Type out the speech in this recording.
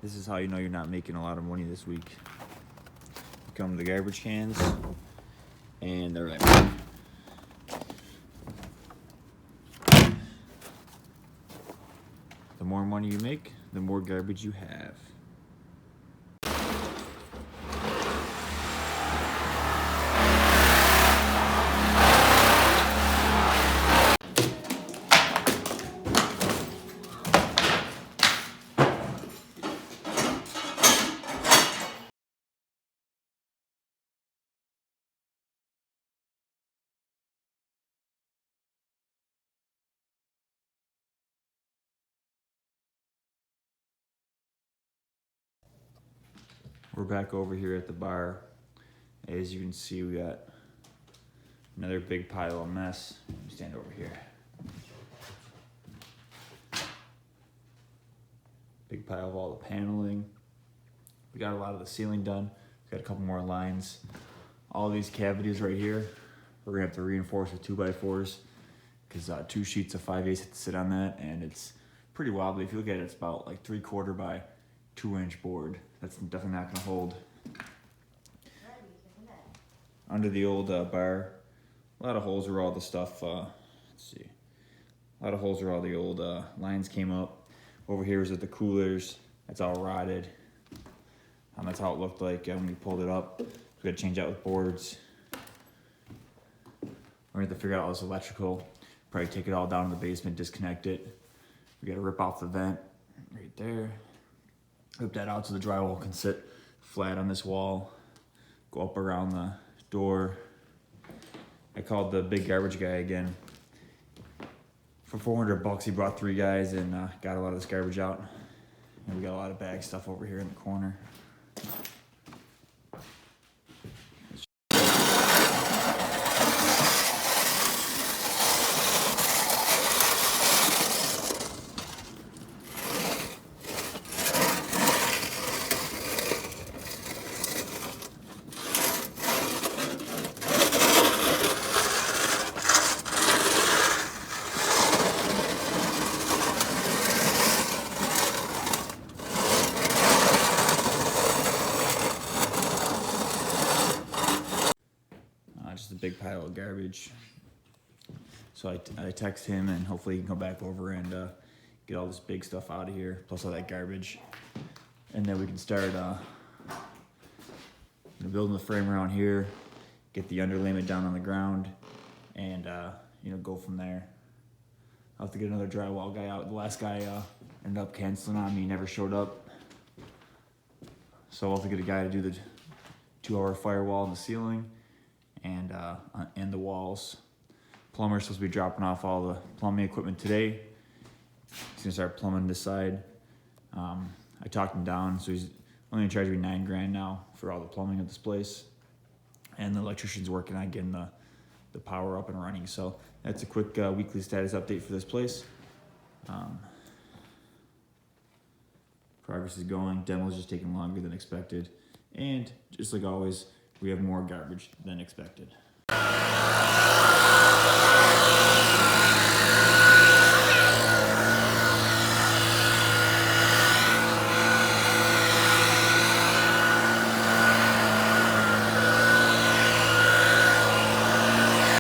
This is how you know you're not making a lot of money this week. You come to the garbage cans, and they're like, the more money you make, the more garbage you have. We're back over here at the bar. As you can see, we got another big pile of mess. Stand over here. Big pile of all the paneling. We got a lot of the ceiling done. We got a couple more lines. All these cavities right here, we're gonna have to reinforce with 2x4s because 2 sheets of 5/8 have to sit on that, and it's pretty wobbly. If you look at it, it's about like 3/4 by 2-inch board. That's definitely not gonna hold. Under the old bar, a lot of holes where all the stuff, let's see, a lot of holes where all the old lines came up. Over here is at the coolers, it's all rotted. That's how it looked like when we pulled it up. We gotta change out with boards. We're gonna have to figure out all this electrical, probably take it all down in the basement, disconnect it. We gotta rip off the vent right there. Rip that out so the drywall can sit flat on this wall. Go up around the door. I called the big garbage guy again. For $400, he brought 3 guys and got a lot of this garbage out. And we got a lot of bag stuff over here in the corner. Just a big pile of garbage. So I text him and hopefully he can come back over and get all this big stuff out of here, plus all that garbage. And then we can start building the frame around here, get the underlayment down on the ground, and go from there. I'll have to get another drywall guy out. The last guy ended up canceling on me, he never showed up. So I'll have to get a guy to do the 2-hour firewall in the ceiling and the walls. Plumber's supposed to be dropping off all the plumbing equipment today. He's gonna start plumbing this side. I talked him down, so he's only gonna charge me $9 grand now for all the plumbing of this place. And the electrician's working on getting the power up and running. So that's a quick weekly status update for this place. Progress is going. Demo's just taking longer than expected. And just like always, we have more garbage than expected.